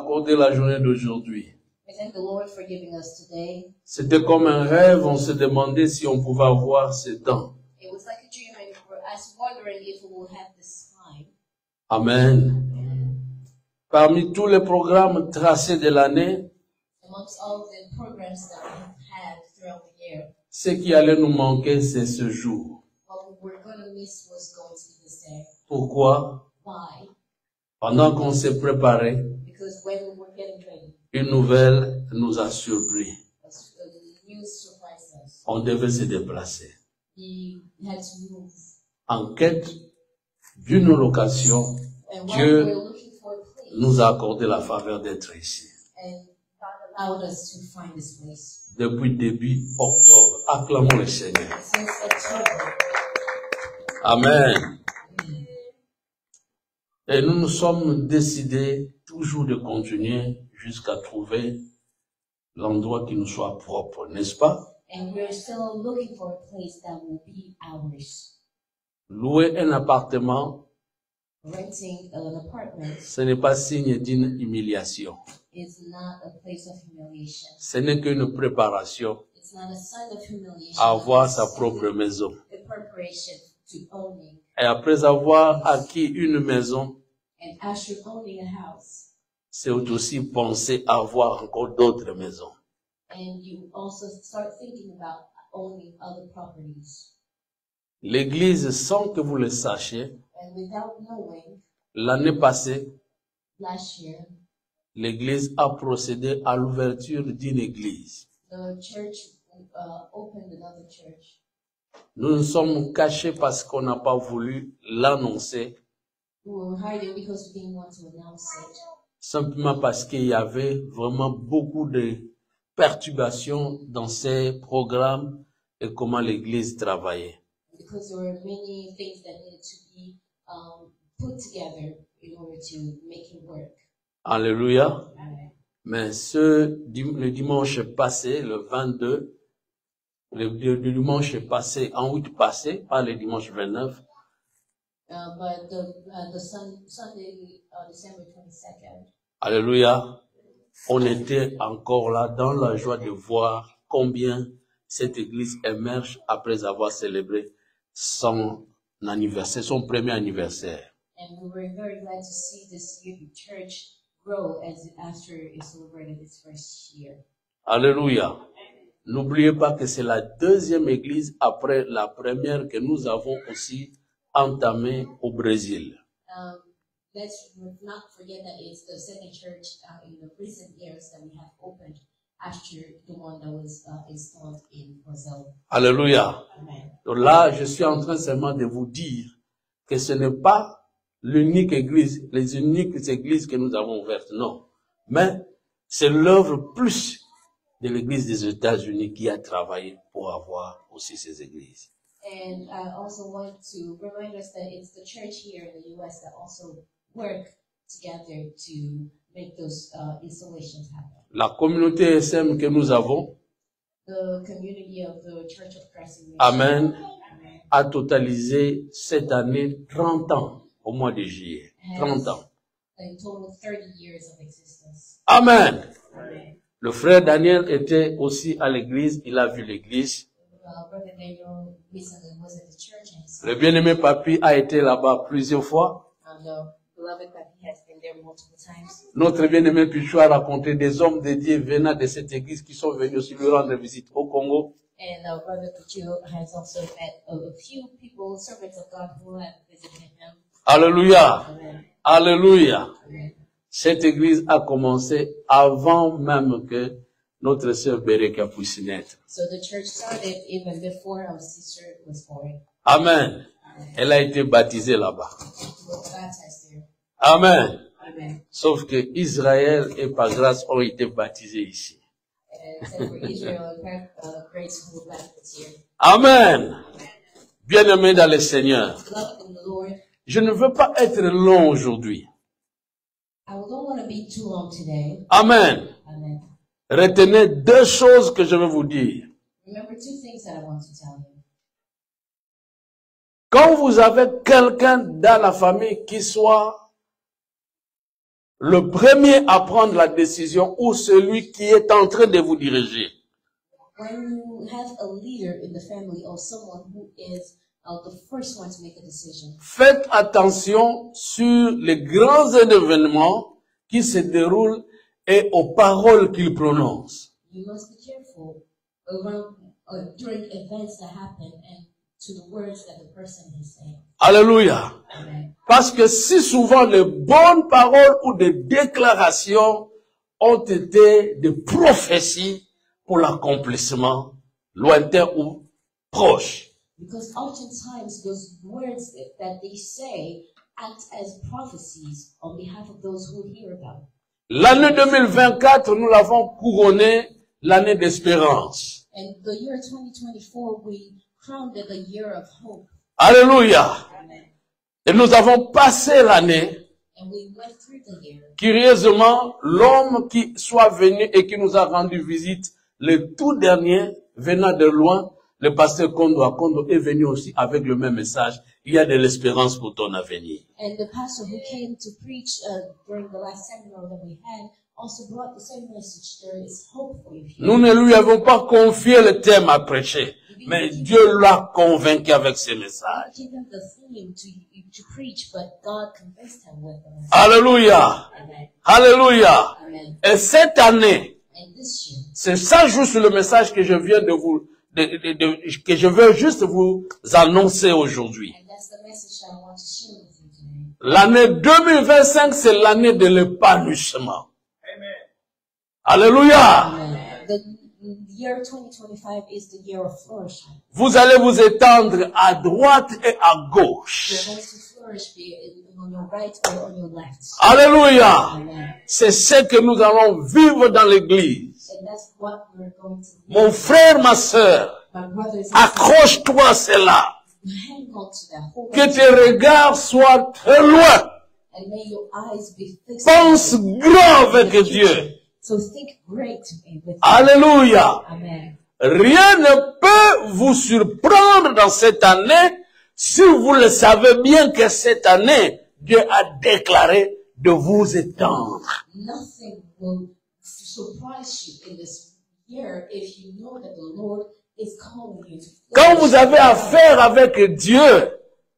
accordé la journée d'aujourd'hui. We thank the Lord for giving us today. C'était comme un rêve, on se demandait si on pouvait avoir ce temps. It was like a dream, and we were wondering if we will have this time. Amen. Parmi tous les programmes tracés de l'année, Amongst all the programs that we've had throughout the year, ce qui allait nous manquer, c'est ce jour. what we were going to miss was going to be this day. Pourquoi? Why? Pendant qu'on s'est préparé, Because when we were getting ready, une nouvelle nous a surpris. the news surprised us. On devait se déplacer. We had to move. En quête d'une location, And while Dieu we were looking for a place, nous a accordé la faveur d'être ici. and God allowed us to find this place. Depuis début octobre, acclamons le Seigneur. Since October, Amen. Et nous nous sommes décidés toujours de continuer jusqu'à trouver l'endroit qui nous soit propre, n'est-ce pas? and we're still looking for a place that will be ours. Louer un appartement, Renting an apartment ce n'est pas signe d'une humiliation. is not a place of humiliation. Ce n'est qu'une préparation It's not a sign of humiliation. à avoir sa It's propre maison. a preparation to owning. Et après avoir acquis une maison, And after owning a house, c'est aussi penser à avoir encore d'autres maisons. and you also start thinking about owning other properties. L'église, sans que vous le sachiez, And without knowing, l'année passée, last year, l'église a procédé à l'ouverture d'une église. the church opened another church. Nous nous sommes cachés parce qu'on n'a pas voulu l'annoncer, We were hiding because we didn't want to announce it. simplement parce qu'il y avait vraiment beaucoup de perturbations dans ces programmes et comment l'église travaillait. Because there were many things that needed to be put together in order to make it work. Alléluia. Mais le dimanche passé, le 22, le dimanche passé, en août passé, pas le dimanche 29, But the Sunday, December 22nd, alléluia, on était encore là dans la joie de voir combien cette église émerge après avoir célébré son anniversaire, son premier anniversaire. and we were very glad to see this year the church grow after it celebrated its first year. Alléluia. N'oubliez pas que c'est la deuxième église après la première que nous avons aussi entamée au Brésil. Let's not forget that it's the second church in the recent years that we have opened after the one that was installed in Brazil. Alléluia. Amen. Donc là, je suis en train seulement de vous dire que ce n'est pas l'unique église, les uniques églises que nous avons ouvertes, non. Mais c'est l'œuvre plus de l'église des États-Unis qui a travaillé pour avoir aussi ces églises. And I also want to remind us that it's the church here in the U.S. that also work together to make those installations happen. La communauté SM que nous avons, The community of the Church of Christ in Mission, Amen, Amen, a totalisé cette année 30 ans au mois de juillet. 30 ans. in total 30 years of existence. Amen. Amen. Le frère Daniel était aussi à l'église, il a vu l'église. Brother Daniel recently was at the church and he saw, Le bien-aimé papy a été là-bas plusieurs fois. and the beloved that he has been there multiple times. Notre bien-aimé Pichou a raconté des hommes de Dieu venant de cette église qui sont venus aussi lui rendre visite au Congo. And Brother Pichu has also met a few people, servants of God, who have visited him. Alléluia. Amen. Alléluia. Amen. Cette église a commencé avant même que notre sœur Bereka puisse naître. So the church started even before our sister was born. Amen. Elle a été baptisée là-bas. She was baptized there. Amen. Amen. Sauf que Israël et par grâce ont été baptisés ici. And except for Israel and grace who were baptized here. Amen. Bien-aimés dans le Seigneur. Love in the Lord. Je ne veux pas être long aujourd'hui. I don't want to be too long today. Amen. Amen. Retenez deux choses que je vais vous dire. Remember two things that I want to tell you. Quand vous avez quelqu'un dans la famille qui soit le premier à prendre la décision ou celui qui est en train de vous diriger. When you have a leader in the family or someone who is the first one to make a decision, faites attention sur les grands événements qui se déroulent et aux paroles qu'il prononce. You must be careful around during events that happen and to the words that the person is saying. Alléluia. Amen. Parce que si souvent les bonnes paroles ou des déclarations ont été des prophéties pour l'accomplissement lointain ou proche. Because oftentimes those words that they say act as prophecies on behalf of those who hear them. L'année 2024, nous l'avons couronné l'année d'espérance. And the year 2024, we crowned it the year of hope. Alléluia. Amen. Et nous avons passé l'année. And we went through the year. Curieusement, l'homme qui soit venu et qui nous a rendu visite, le tout dernier, venant de loin, le pasteur Kondo est venu aussi avec le même message. Il y a de l'espérance pour ton avenir. And the pastor who came to preach during the last seminar that we had also brought the same message. There is hope for you. Nous ne lui avons pas confié le thème à prêcher, mais Dieu l'a convaincu avec ses messages. Give him the theme to preach, but God convinced him with the message. Alléluia. Amen. Alléluia. Amen. Et cette année, And this year, c'est ça juste le message que je viens de vous, que je veux juste vous annoncer aujourd'hui. and that's the message that I want to share with you today. L'année 2025, c'est l'année de l'épanouissement. Alléluia. Amen. The year 2025 is the year of flourishing. Vous allez vous étendre à droite et à You're gauche. going to flourish on your right or on your left. Alléluia. Amen. C'est ce que nous allons vivre dans l'église. And that's what we're going to do. Mon frère, ma sœur, My brothers and sisters, accroche-toi à cela. hang on to that. Hold Que on to tes that. regards soient très loin. And may your eyes be fixed Pense on the grand avec future. Dieu. So think great with you. Alléluia. Amen. Rien ne peut vous surprendre dans cette année si vous le savez bien que cette année, Dieu a déclaré de vous étendre. Nothing will surprise you in this year if you know that the Lord is calling you to Quand flourish. vous avez affaire avec Dieu,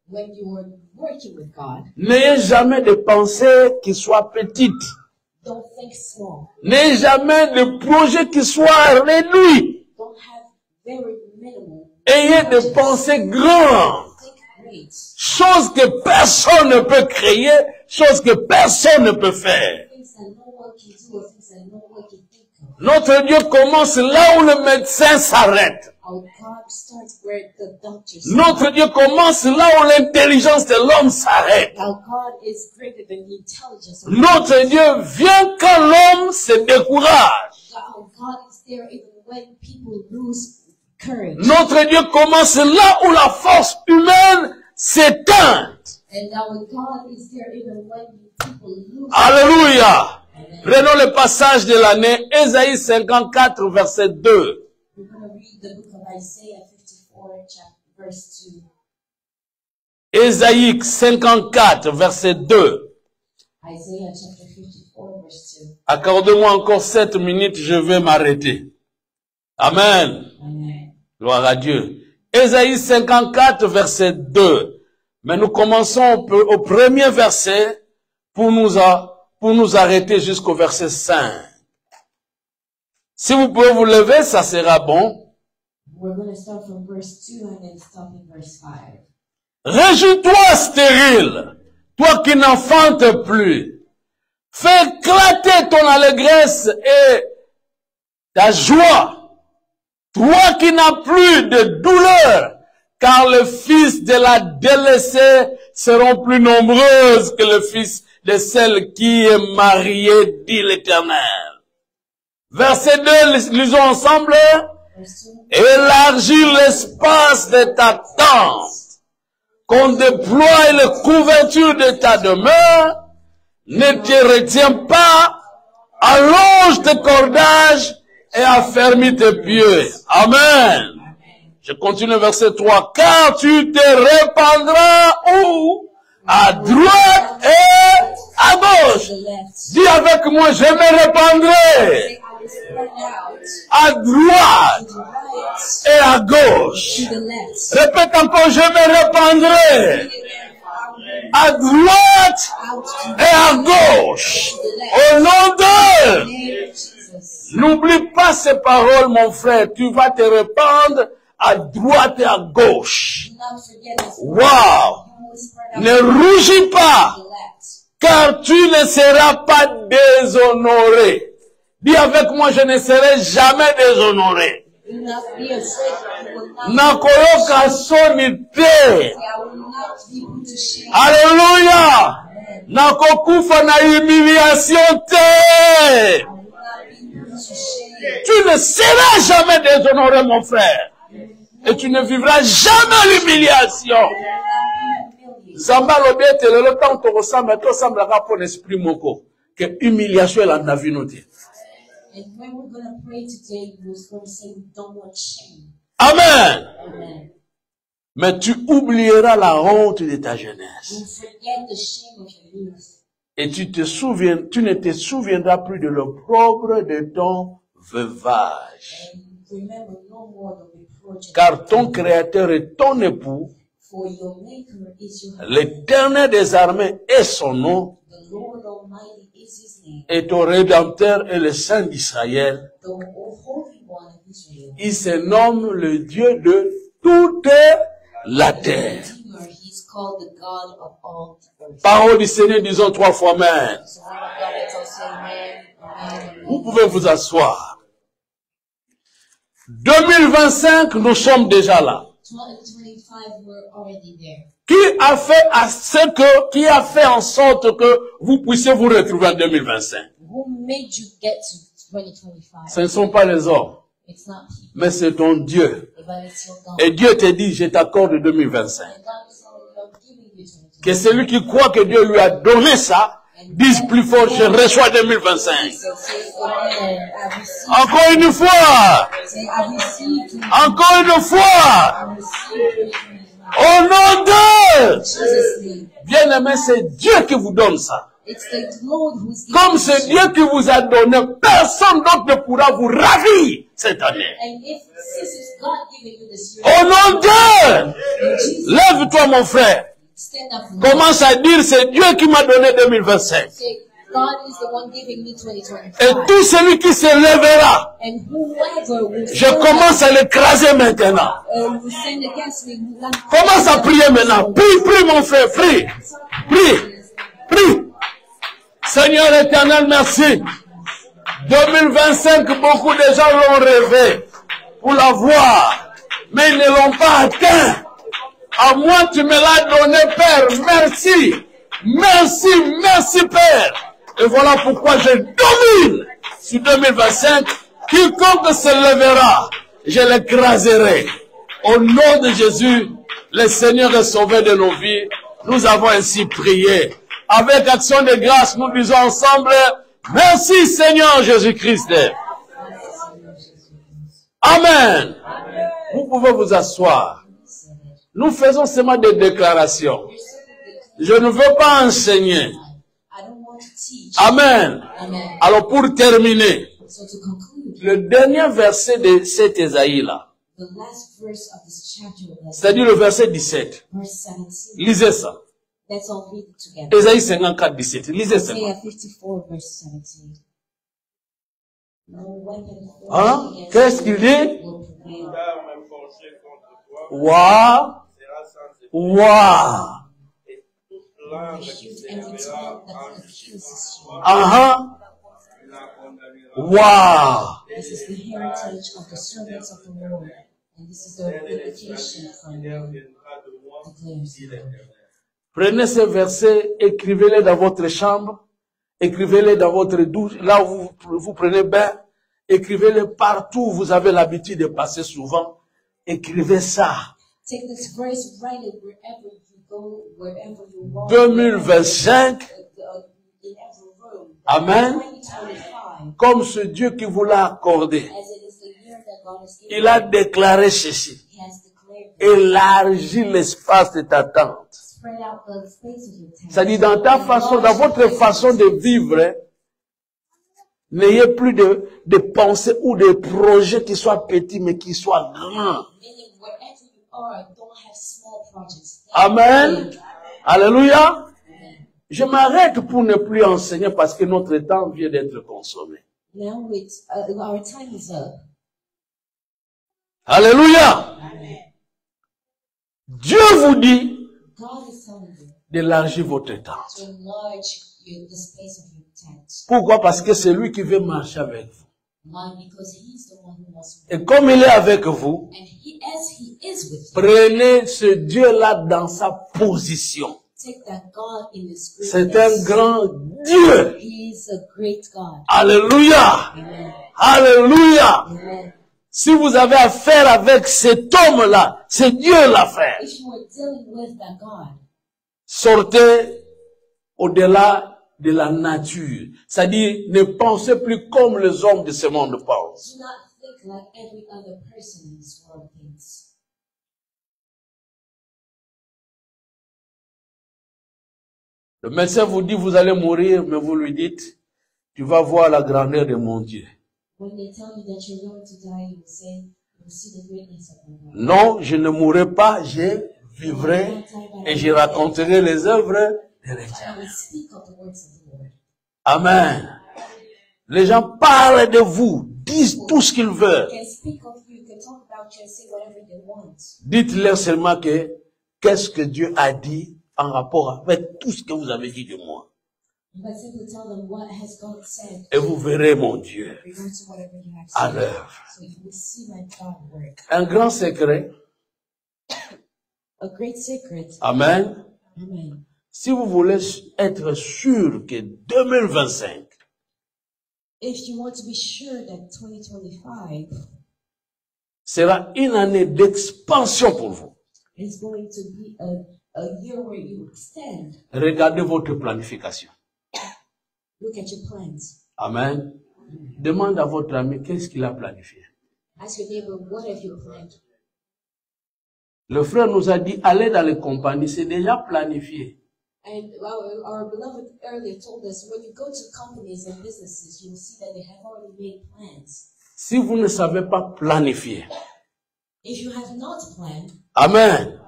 When you are working with God, n'ayez jamais de pensées qui soient petites. don't think small. N'ayez jamais de projets qui soient réduits. Don't have very minimal. Ayez des pensées grandes. Think great. Choses que personne ne peut créer, choses que personne ne peut faire. Things that no one can do or things that no one can think of. Notre Dieu commence là où le médecin s'arrête. Our God starts where the doctors Notre Dieu commence là où l'intelligence de l'homme s'arrête. Our God is greater than the intelligence of Notre Dieu vient quand l'homme se décourage. Our God is there even when people lose courage. Notre Dieu commence là où la force humaine s'éteint. And our God is there even when people lose Alléluia. Amen. Prenons le passage de l'année, Ésaïe 54, verset 2. We're going to read the book of Isaiah 54, verse 2. Ésaïe 54, verset 2. Isaiah chapter 54, verse 2. Accordez-moi encore 7 minutes, je vais m'arrêter. Amen. Amen. Gloire à Dieu. Ésaïe 54, verset 2. Mais nous commençons au premier verset pour nous arrêter jusqu'au verset 5. Si vous pouvez vous lever, ça sera bon. We're going to start from verse 2 and then stop in verse 5. Réjouis-toi, stérile, toi qui n'enfantes plus. Fais éclater ton allégresse et ta joie. Toi qui n'as plus de douleur, car les fils de la délaissée seront plus nombreuses que le fils de celle qui est mariée, dit l'Éternel. Verset 2, lisons ensemble. Verse 2. Élargis l'espace de ta tente, qu'on déploie les couvertures de ta demeure, ne te retiens pas, allonge tes cordages et affermis tes pieds. Amen. Je continue verset 3. Car tu te répandras où? à droite et à gauche. to the left. Dis avec moi, je me répandrai I will spread out à droite to the right, et à gauche. to the left. Répète encore, je me répandrai à droite Out to et à gauche. Au nom de... the name of Jesus. N'oublie pas ces paroles, mon frère. Tu vas te répandre à droite et à gauche. Do not forget this. Wow! You will spread out Ne rougis pas, to the left. car tu ne seras pas déshonoré. Dis avec moi, je ne serai jamais déshonoré. Do not be afraid. You will not Nakoyoka sonite. I will not be put to shame. Alléluia. Nakokufa na humiliation te. I will not be put to shame. Tu ne seras jamais déshonoré, mon frère. Et tu ne vivras jamais l'humiliation. I will not be humiliated. Zamba lobete le temps to ressemble to semble ka pour l'esprit moko que humiliation la na vie noté. And when we're going to pray today, we're going to say we don't want shame. Amen. Amen. Mais tu oublieras la honte de ta jeunesse. You forget the shame of your youth. Et tu ne te souviendras plus de l'opprobre de ton veuvage. And remember no more the reproach of Car ton créateur est ton époux, for your maker is your husband. l'éternel des armées est son nom, The Lord Almighty is his name. et ton rédempteur est le Saint d'Israël. The Holy One of Israel. Il se nomme le Dieu de toute la terre. Redeemer, he's called the God of all the earth. Parole du Seigneur, disons 3 fois Amen. So one of God, let's all say amen, amen, Vous amen. pouvez vous asseoir. 2025, nous sommes déjà là. 2025, we're already there. Qui a fait en sorte que vous puissiez vous retrouver en 2025? Who made you get to 2025? Ce ne sont pas les hommes, It's not people, mais c'est ton Dieu. but it's your God. Et Dieu te dit, je t'accorde 2025. And God is not giving you 2025. Que celui qui croit que Dieu lui a donné ça, dise plus fort, je reçois 2025. So say amen. I receive. Encore une fois, Say I receive. encore une fois, I receive. au nom de Jesus' name. bien-aimé, c'est Dieu qui vous donne ça. It's the Lord who's giving Comme you c'est this. Dieu qui vous a donné, personne d'autre ne pourra vous ravir cette année. And if since it's God giving you this year, Au nom de, in Jesus' lève-toi mon frère. stand up for Commence à dire, c'est Dieu qui m'a donné 2025. Say, God is the one giving me 2025. Et tout celui qui se lèvera, And whoever will je commence à l'écraser maintenant. will stand against me, will not Commence à prier maintenant. Prie, prie mon frère, prie. Prie, prie. Seigneur éternel, merci. 2025, beaucoup de gens l'ont rêvé pour l'avoir, mais ils ne l'ont pas atteint. À moi, tu me l'as donné, Père. Merci. Merci, merci, Père. Et voilà pourquoi je domine sur 2025. Quiconque se lèvera, je l'écraserai. Au nom de Jésus, le Seigneur est sauvé de nos vies. Nous avons ainsi prié. Avec action de grâce, nous disons ensemble, merci Seigneur Jésus-Christ. Amen. Vous pouvez vous asseoir. Nous faisons seulement des déclarations. Je ne veux pas enseigner. I don't want to teach. Amen. Amen. Alors pour terminer, So to conclude, le dernier verset de cet Ésaïe-là, the last verse of this chapter, c'est-à-dire le verset 17. verse 17. Lisez ça. Let's all read it together. Ésaïe 54, 17. Lisez ça. Isaiah 54, verse 17. No weapon formed Hein? against Qu'est-ce qu'il dit? will prevail. me pencher contre toi Waouh! sera sans effet, Waouh! et toute langue qui Refuse se every lèvera tongue that en accuses justice you. Ah tu la condamneras. Waouh! This is the heritage of the servants of the Lord, and this is their vindication from Seigneur the viendra de moi, declares dit the Lord. l'Éternel. Prenez ces versets, écrivez-les dans votre chambre, écrivez-les dans votre douche, là où vous prenez bain, écrivez-les partout où vous avez l'habitude de passer souvent. Écrivez ça. Take this verse, write it wherever you go, wherever you walk. 2025, In every room. Amen. 2025, comme ce Dieu qui vous l'a accordé, as it is the year that God has given il a déclaré ceci. He has declared Élargis l'espace de ta tente. spread out the space of your tent. Ça dit dans ta façon, dans votre façon de vivre, hein, n'ayez plus de pensées ou de projets qui soient petits mais qui soient grands. Meaning, wherever you are, don't have small projects. Amen. Alléluia. Je m'arrête pour ne plus enseigner parce que notre temps vient d'être consommé. Now our time is up. Alléluia. Dieu vous dit God is telling you d'élargir votre temps. to enlarge the space of your tent. Pourquoi? Parce que c'est lui qui veut marcher avec vous. Why? Because he's the one who wants to. Et comme il est avec vous, And as he is with you, prenez ce Dieu-là dans sa position. take that God in his C'est greatness. un grand Dieu. He is a great God. Alléluia. Amen. Alléluia. Amen. Si vous avez affaire avec cet homme-là, c'est Dieu l'affaire. If you are dealing with that God, Sortez au-delà de la nature. C'est-à-dire, ne pensez plus comme les hommes de ce monde pensent. do not think like every other person in this world thinks. Le médecin vous dit, vous allez mourir, mais vous lui dites, tu vas voir la grandeur de mon Dieu. When they tell you that you're going to die, you will say, you will see the greatness of God. Non, je ne mourrai pas, je vivrai et je raconterai les œuvres de l'Éternel. I will speak of the words of the Lord. Amen. Les gens parlent de vous, disent tout ce qu'ils veulent. You can speak of you, you can talk about you and say whatever they want. Dites-leur seulement que, qu'est-ce que Dieu a dit en rapport avec tout ce que vous avez dit de moi. But simply tell them what has God said. Et vous verrez mon Dieu Regard to whatever you have à said. l'œuvre. So you will see my God work. Un grand secret. A great secret. Amen. Amen. Si vous voulez être sûr que 2025 If you want to be sure that 2025 sera une année d'expansion pour vous, is going to be a year where you extend, regardez votre planification. look at your plans. Amen. Demande à votre ami qu'est-ce qu'il a planifié. Ask your neighbor, what have you planned? Le frère nous a dit, allez dans les compagnies, c'est déjà planifié. And our beloved earlier told us, when you go to companies and businesses, you'll see that they have already made plans. Si vous ne savez pas planifier, If you have not planned, Amen,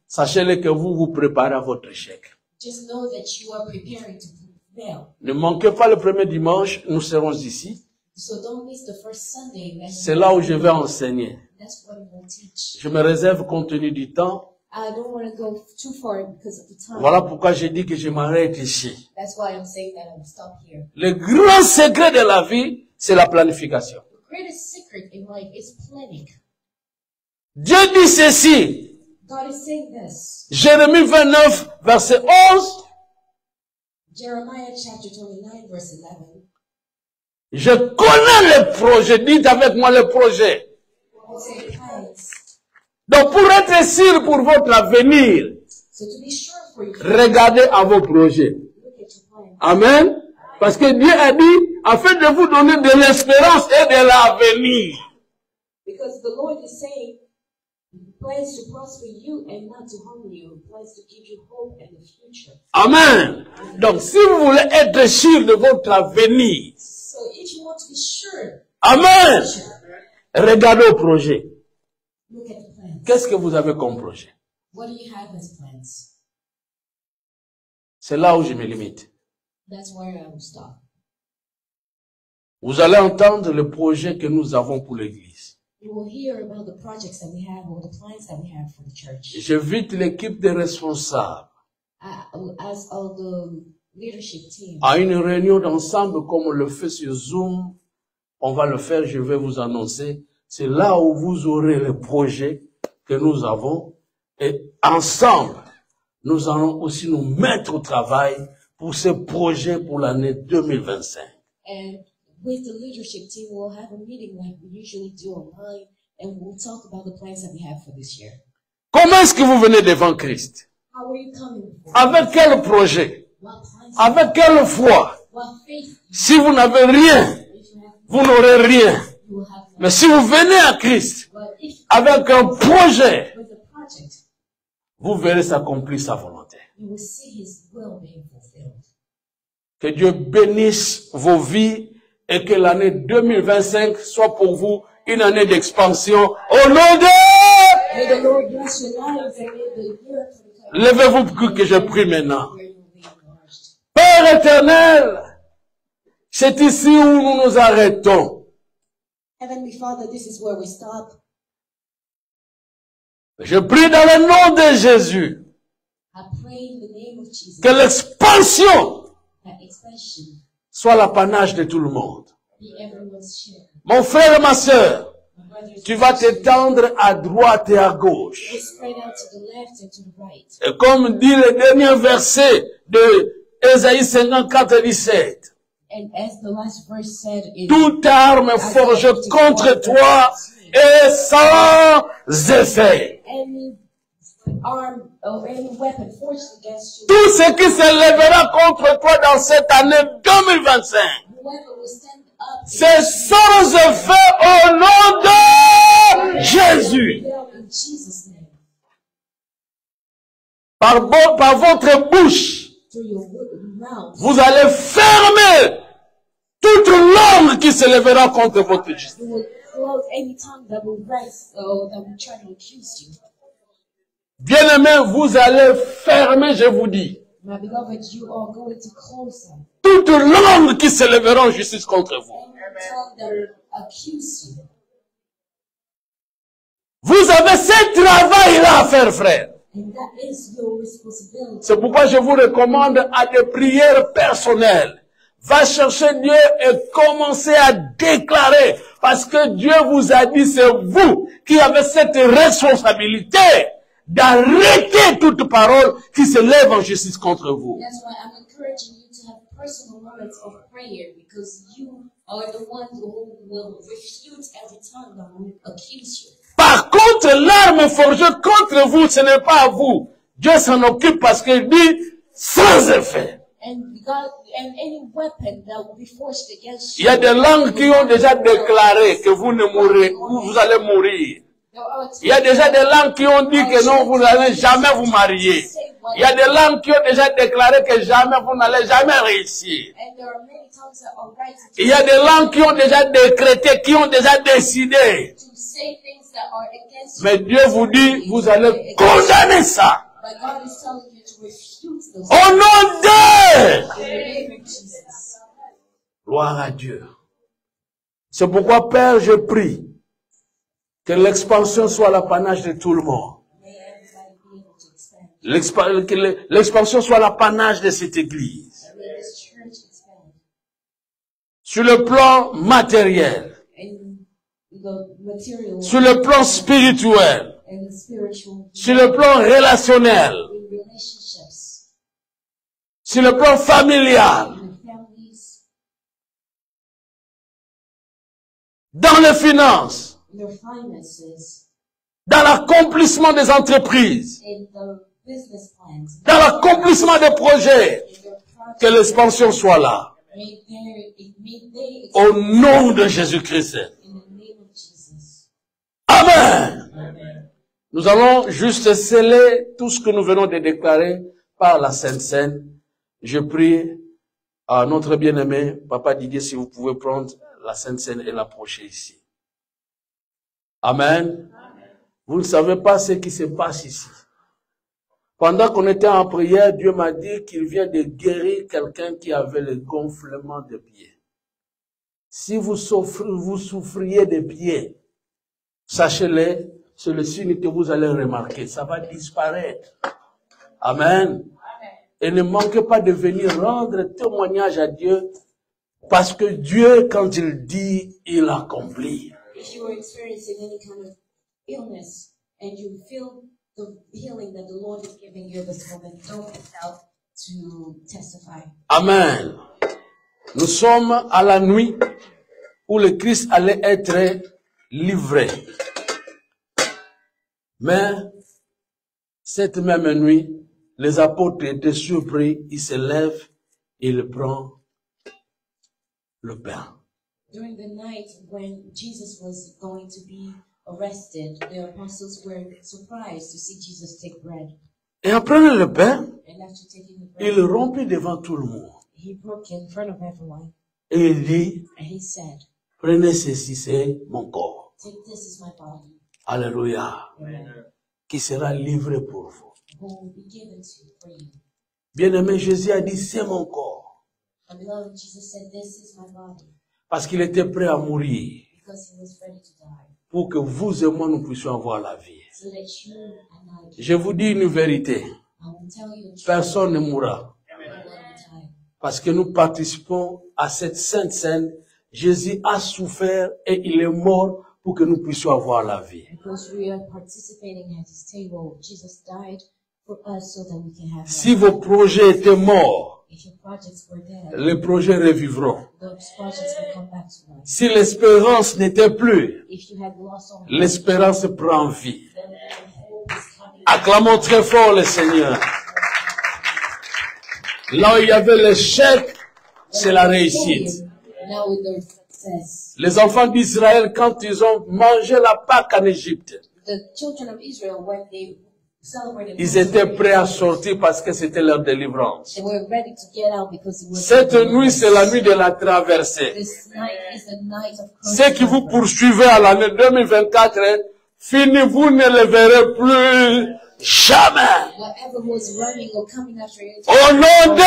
sachez-le que vous vous préparez à votre échec. just know that you are preparing to fail. Ne manquez pas le premier dimanche, nous serons ici. So don't miss the first Sunday. C'est là où je vais enseigner. That's what I'm going to teach. Je me réserve compte tenu du temps. I don't want to go too far because of the time. Voilà pourquoi j'ai dit que je m'arrête ici. That's why I'm saying that I'm stop here. Le grand secret de la vie, c'est la planification. The greatest secret in life is planning. Dieu dit ceci, God is saying this. Jérémie 29, verset 11. Jeremiah chapter 29, verse 11. Je connais les projets. Dites avec moi les projets. It says plans. Donc pour être sûr pour votre avenir, So to be sure for you, regardez à vos projets. look at your plans. Amen. Parce que Dieu a dit, afin de vous donner de l'espérance et de l'avenir. Because the Lord is saying, plans to prosper you and not to harm you, plans to give you hope and the future. Amen. Donc si vous voulez être sûr de votre avenir, So if you want to be sure, Amen, regardez au projet. look at the plans. Qu'est-ce que vous avez comme projet? What do you have as plans? C'est là où je me limite. That's where I will stop. Vous allez entendre le projet que nous avons pour l'Église. You will hear about the projects that we have or the plans that we have for the church. J'invite l'équipe des responsables As of the leadership team, à une réunion d'ensemble comme on le fait sur Zoom. On va le faire, je vais vous annoncer. C'est là où vous aurez le projet que nous avons. Et ensemble, nous allons aussi nous mettre au travail pour ce projet pour l'année 2025. and with the leadership team, we'll have a meeting like we usually do online, and we'll talk about the plans that we have for this year. Comment est-ce que vous venez devant Christ? How are you coming? Avec quel projet? What plans? Avec quelle foi? What faith? Si vous n'avez rien, If you have, vous n'aurez rien. you will have. Mais si vous venez à Christ But if avec un projet, with a project, vous verrez s'accomplir sa volonté. you will see His will being fulfilled. Que Dieu bénisse vos vies et que l'année 2025 soit pour vous une année d'expansion. Au nom de... May the Lord bless your lives and may the year Levez-vous pour que je prie maintenant. where you will be enlarged. Père éternel, c'est ici où nous nous arrêtons. Heavenly Father, this is where we stop. Je prie dans le nom de Jésus I pray in the name of Jesus que l'expansion that expansion soit l'apanage de tout le monde. be everyone's share. Mon frère et ma sœur, My brothers tu and vas sisters, t'étendre à droite et à gauche. we spread out to the left and to the right. Et comme dit le dernier verset de Ésaïe 54, 17, And as the last verse said, in toute arme forgée contre toi est sans effet. any arm or any weapon forged against you, Tout ce qui se lèvera contre toi dans cette année 2025, whoever will stand up c'est sans effet au nom de Jésus. in Jesus' name, Par votre bouche, through your mouth, vous allez fermer toute langue qui se lèvera contre votre justice. you will close any tongue that will rise or that will try to accuse you. Bien-aimés, vous allez fermer, je vous dis, My beloved, you are going to close them. toute langue qui se lèvera en justice contre vous. Any tongue that will accuse you. Vous avez ce travail-là à faire, frère. And that is your responsibility. C'est pourquoi je vous recommande à des prières personnelles. Va chercher Dieu et commencez à déclarer. Parce que Dieu vous a dit, c'est vous qui avez cette responsabilité d'arrêter toute parole qui se lève en justice contre vous. That's why I'm encouraging you to have personal moments of prayer, because you are the ones who will refute every tongue that will accuse you. Par contre, l'arme forgée contre vous, ce n'est pas à vous. Dieu s'en occupe parce qu'il dit sans effet. And God, and any weapon that will be forged against Il you. y a des langues qui ont déjà déclaré que vous ne mourrez, vous allez mourir. There are Il y a déjà des langues qui ont dit que non, vous n'allez jamais vous marier. Il y a des langues qui ont déjà déclaré que jamais vous n'allez jamais réussir. and there are many tongues that are rising Il y a des langues qui ont déjà décrété, qui ont déjà décidé. to say things that are against you. Mais Dieu vous dit, vous allez condamner ça. But God is telling you to refute those Au nom de... in the name of Jesus. Gloire à Dieu. C'est pourquoi, Père, je prie que l'expansion soit l'apanage de tout le monde. May everybody be able to expand. Que l'expansion soit l'apanage de cette église. May this church expand. Sur le plan matériel, And the material sur le plan spirituel, and the spiritual sur le plan relationnel, in relationships, sur le plan familial, in the families, dans les finances, in their finances, dans l'accomplissement des entreprises, in the business plans, dans l'accomplissement des projets, in their que projects. l'expansion soit là. May they Au nom de Jésus-Christ. in the name of Jesus. Amen. Amen. Nous allons juste sceller tout ce que nous venons de déclarer par la Sainte Seine. Je prie à notre bien-aimé, Papa Didier, si vous pouvez prendre la Sainte Seine et l'approcher ici. Amen. Vous ne savez pas ce qui se passe ici. Pendant qu'on était en prière, Dieu m'a dit qu'il vient de guérir quelqu'un qui avait le gonflement de pieds. Si vous souffriez de pieds, sachez-le, c'est le signe que vous allez remarquer. Ça va disparaître. Amen. Et ne manquez pas de venir rendre témoignage à Dieu, parce que Dieu, quand il dit, il accomplit. If you are experiencing any kind of illness and you feel the healing that the Lord is giving you this moment, don't miss out to testify. Amen. Nous sommes à la nuit où le Christ allait être livré. Mais cette même nuit, les apôtres étaient surpris, ils se lèvent et ils prennent le pain. During the night when Jesus was going to be arrested, the apostles were surprised to see Jesus take bread. Et en prenant le pain, And after taking the il bread, le rompit devant tout le monde. he broke in front of everyone. Et il dit, And he said, prenez ceci, c'est mon corps. take this is my body. Alléluia. Amen. Qui sera livré pour vous. Who will be given to for you. Bien-aimé, Jésus a dit, c'est mon corps. And beloved, Jesus said, this is my body. Parce qu'il était prêt à mourir Because he was ready to die. pour que vous et moi, nous puissions avoir la vie. So that you and I, Je vous dis une vérité. I will tell you the truth. Personne ne mourra. No one will die. Parce que nous participons à cette sainte scène. Jésus a souffert et il est mort pour que nous puissions avoir la vie. Because we are participating at his table, Jesus died for us so that we can have Si life. vos projets étaient morts, If your projects were dead, les projets revivront. those projects will come back to life. Si l'espérance n'était plus, If you had lost all hope, l'espérance prend vie. then hope is coming. Acclamons très fort le Seigneur. Là où il y avait l'échec, c'est la réussite. Now with their success, Les enfants d'Israël, quand ils ont mangé la Pâque en Égypte, the children of Israel, when they celebrated, ils étaient prêts à sortir parce que c'était leur délivrance. they were ready to get out because it was Cette nuit, c'est la nuit de la traversée. This night is the night of Ceux qui vous poursuivez à l'année 2024, fini, vous ne le verrez plus jamais. Whatever was running or coming after it, Au nom de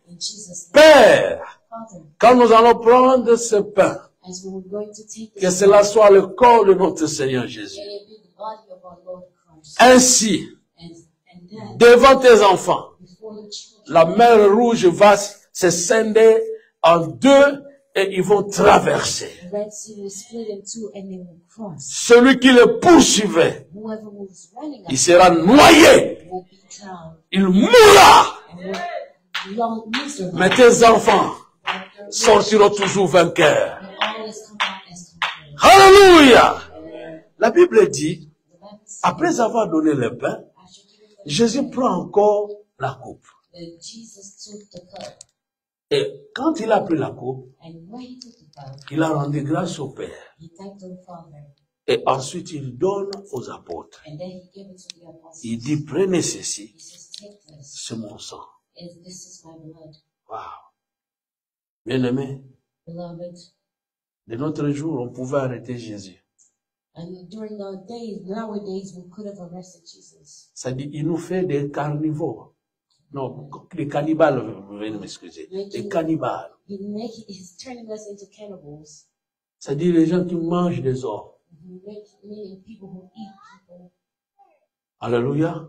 in Jesus' name. Père, Father, quand nous allons prendre ce pain, as we were going to take que this, cela soit le corps de notre Seigneur Jésus. may it be the body of our Lord Christ. Ainsi, And then, devant tes enfants, before the children, la mer rouge va se scinder en deux et ils vont traverser. the Red Sea will split in two and they will cross. Celui qui le poursuivait, Whoever was running il after sera noyé, will be drowned il mourra. and will lose their Mais life. tes enfants But their sortiront toujours vainqueurs. will always come out as conquerors. Alléluia. La Bible dit, The Bible says, après avoir donné le pain, after giving them Jésus prend encore la coupe. that Jesus took the cup, Et quand il a pris la coupe, and when he took the cup, il a rendu grâce au Père. he thanked the Father, Et ensuite, il donne aux apôtres. and then he gave it to the apostles. Il dit, prenez ceci, He says, take this, c'est mon sang. and this is my blood. Wow. Bien-aimés, Beloved, de notre jour, on pouvait arrêter Jésus. and during our days, nowadays, we could have arrested Jesus. Ça dit, il nous fait des carnivores. Non, des cannibales, veuillez m'excuser. Des cannibales. He's turning us into cannibals. Ça dit, les gens qui mangent des hommes. Meaning people who eat people. Alléluia.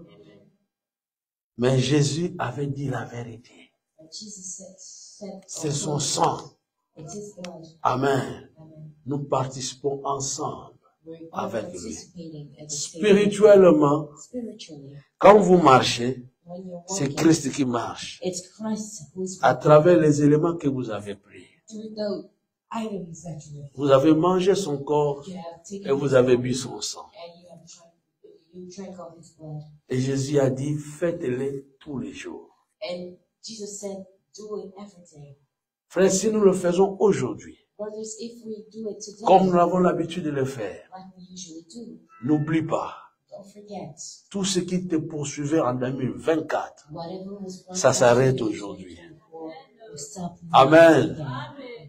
Mais Jésus avait dit la vérité. And Jesus said C'est son sang. It is blood. Amen. Amen. Nous participons ensemble. We're all Avec lui. participating at the same Spirituellement, spiritually. quand vous marchez, When you're c'est walking, Christ qui marche. it's Christ who's À travers les éléments que vous avez pris. through the items that Vous avez mangé son corps you have taken et vous avez bu son sang. and you drank of his blood. Et Jésus a dit, faites-les tous les jours. And Jesus said, do it every day. Frères, si nous le faisons aujourd'hui, Brothers, if we do it today, comme nous avons l'habitude de le faire, like we usually do, n'oublie pas, don't forget, tout ce qui te poursuivait en 2024, whatever was going ça on s'arrête in aujourd'hui. 2024 will stop now. Amen.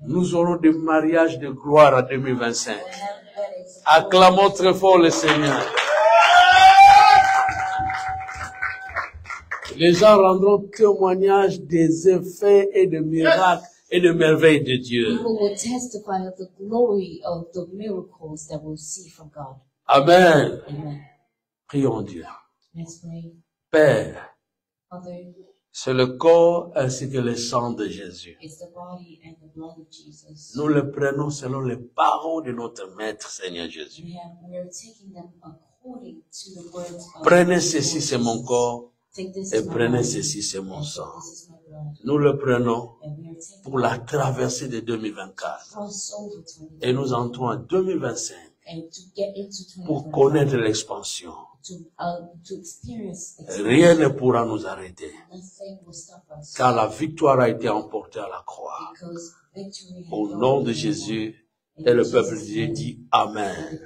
Nous aurons des mariages de gloire en 2025. We'll have weddings. Acclamons très fort le Seigneur. Les gens rendront témoignage des effets et des miracles et des merveilles de Dieu. People will testify of the glory of the miracles that we'll see from God. Amen. Amen. Prions Dieu. Let's pray. Père, Father, c'est le corps ainsi que le sang de Jésus. it's the body and the blood of Jesus. Nous le prenons selon les paroles de notre Maître Seigneur Jésus. We're taking them according to the words of Prenez the ceci, Lord c'est mon Jesus. corps, Take this et is my prenez body, ceci, c'est mon and sang. this is my blood. Nous le prenons And we are taking pour la traversée de 2024. cross over Et 2020 nous entrons en 2025 and to get into pour 2025 connaître l'expansion. to experience Rien ne pourra nous arrêter, nothing will stop us car la victoire a été emportée à la croix. because victory has Au already nom de been Jésus, won. Et le peuple de Dieu dit Amen.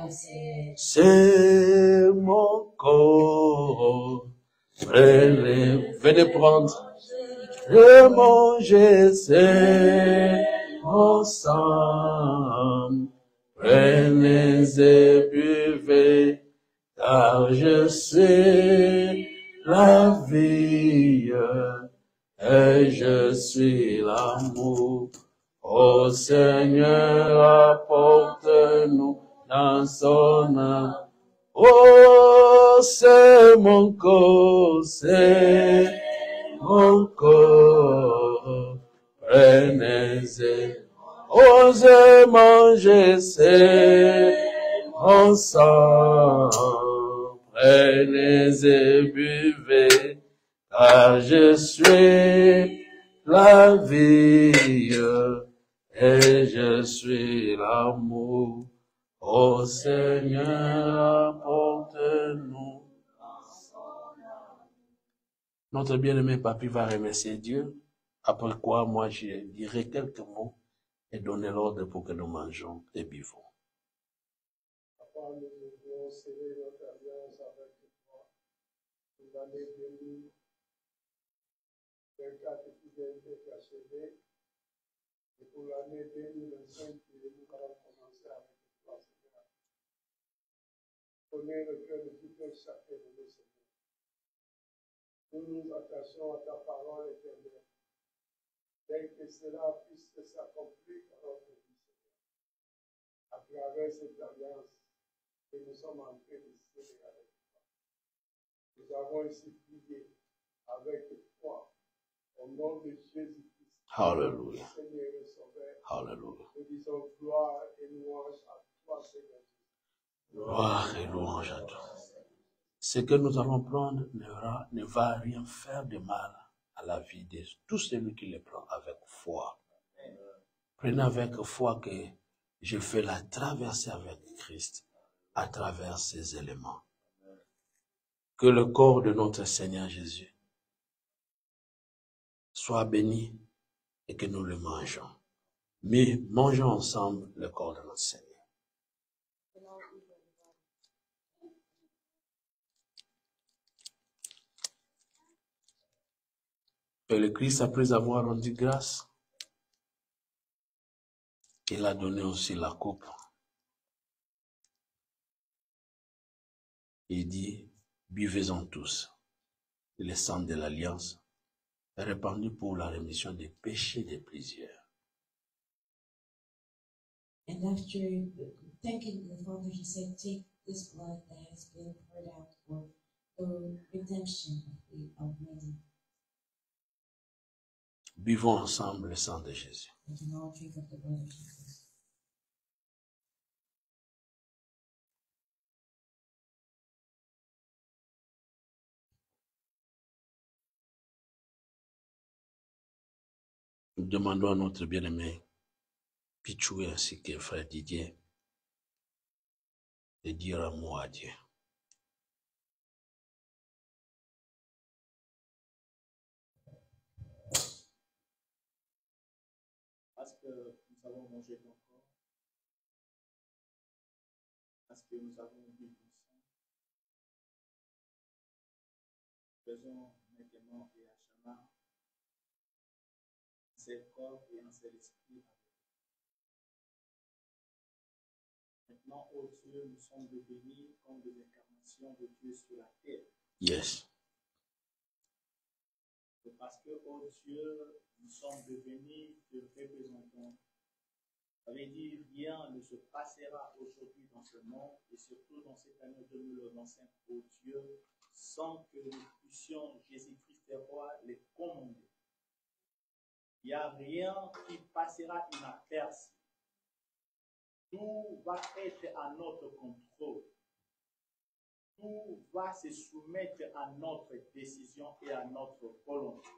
C'est C'est mon corps. Venez prendre. Je mange, c'est mon sang. Prenez et buvez, car je suis la vie et je suis l'amour. Ô Seigneur, apporte-nous dans son âme. Oh, c'est mon corps, c'est mon corps. Prenez-et, osez manger, c'est mon sang. Prenez et buvez, car je suis la vie et je suis l'amour. Ô Seigneur, apporte-nous. Notre bien-aimé papy va remercier Dieu, après quoi moi je dirai quelques mots et donner l'ordre pour que nous mangeons et buvons. Papa, nous voulons sceller notre alliance avec toi pour l'année 2024 qui vient d'être achevée et pour l'année 2025 que nous allons commencer avec toi, Seigneur. Connais le cœur de tout un chacun de nous, Seigneur. Nous nous attachons à ta parole éternelle. Dès que cela puisse s'accomplir dans notre vie, Seigneur. À travers cette alliance que nous sommes en train de sceller avec toi. Nous avons ici prié avec foi au nom de Jésus-Christ. Hallelujah. Seigneur et Sauveur. Hallelujah. Nous disons gloire et louange à toi, Seigneur. Gloire et louange à toi. Ce que nous allons prendre ne va rien faire de mal à la vie de tout celui qui le prend avec foi. Prenez avec foi que je fais la traversée avec Christ à travers ces éléments. Que le corps de notre Seigneur Jésus soit béni et que nous le mangeons. Mais mangeons ensemble le corps de notre Seigneur. Et le Christ, après avoir rendu grâce, il a donné aussi la coupe. Il dit, buvez-en tous. Le sang de l'alliance est répandu pour la rémission des péchés de plusieurs. And after thanking the Father, he said, take this blood that has been poured out for the redemption of many. Buvons ensemble le sang de Jésus. We can all drink of the blood of Jesus. Nous demandons à notre bien-aimé Pichou ainsi que frère Didier de dire un mot à Dieu. Parce que nous avons mangé ton corps, parce que nous avons bu ton sang, faisons maintenant et à jamais un seul corps et un seul esprit. Maintenant, ô Dieu, nous sommes devenus comme des incarnations de Dieu sur la terre. Yes. C'est parce que, ô Dieu, nous sommes devenus des représentants. Ça veut dire rien ne se passera aujourd'hui dans ce monde et surtout dans cette année 2025, ô Dieu, sans que nous puissions, Jésus-Christ le roi, les commander. Il n'y a rien qui passera inaperçu. Tout va être à notre contrôle. Tout va se soumettre à notre décision et à notre volonté.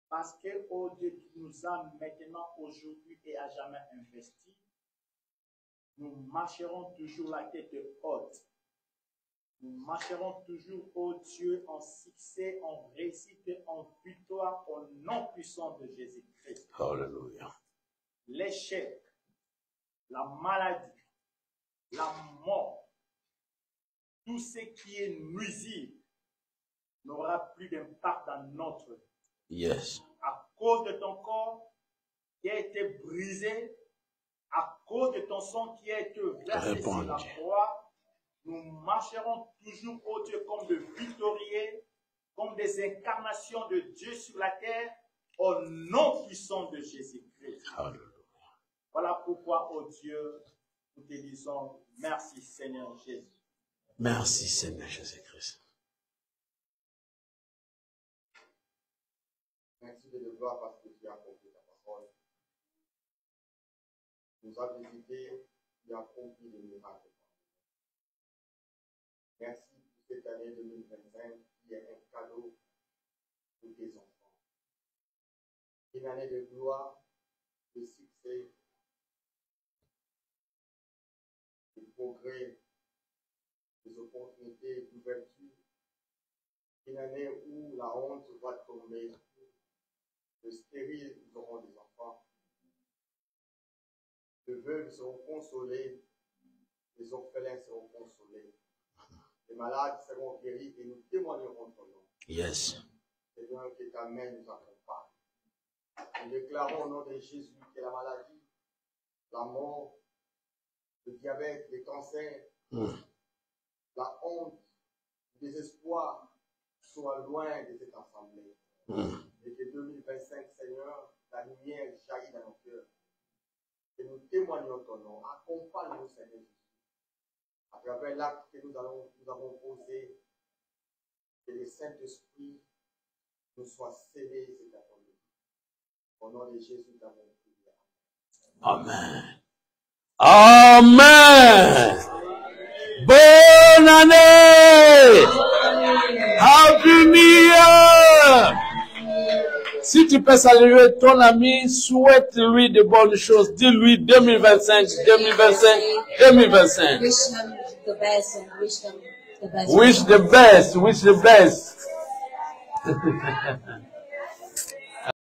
Parce que, oh Dieu, tu nous as maintenant, aujourd'hui et à jamais investis, nous marcherons toujours la tête haute. Nous marcherons toujours, oh Dieu, en succès, en réussite, en victoire, au nom puissant de Jésus-Christ. Hallelujah. L'échec, la maladie, la mort, tout ce qui est nuisible n'aura plus d'impact dans notre vie. Yes. À cause de ton corps qui a été brisé, à cause de ton sang qui a été versé sur la croix, nous marcherons toujours, ô Dieu, comme de victorieux, comme des incarnations de Dieu sur la terre, au nom puissant de Jésus-Christ. Voilà pourquoi, ô Dieu, nous te disons merci, Seigneur Jésus. Merci, Seigneur Jésus-Christ. Merci de le voir parce que tu as accompli ta parole. Nous avons visité, tu as accompli des miracles. Merci pour cette année 2025 qui est un cadeau pour tes enfants. Une année de gloire, de succès, de progrès, des opportunités, d'ouverture. Une année où la honte va tomber. Les stériles auront des enfants. Les veuves seront consolés. Les orphelins seront consolés. Les malades seront guéris et nous témoignerons ton nom. Yes. Seigneur, que ta main nous accompagne. Nous déclarons au nom de Jésus que la maladie, la mort, le diabète, le cancer, la honte, le désespoir soient loin de cette assemblée. Et que 2025, Seigneur, la lumière jaillit dans nos cœurs. Que nous témoignons ton nom. Accompagne-nous, Seigneur Jésus. À travers l'acte que nous avons posé, que le Saint-Esprit nous soit scellé cet après-midi. Au nom de Jésus, nous avons prié. Amen. Amen. Bonne année. Happy New Year. Si tu peux saluer ton ami, souhaite-lui de bonnes choses. Dis-lui 2025, 2025, 2025. Wish them the best and wish them the best. Wish the best, wish the best.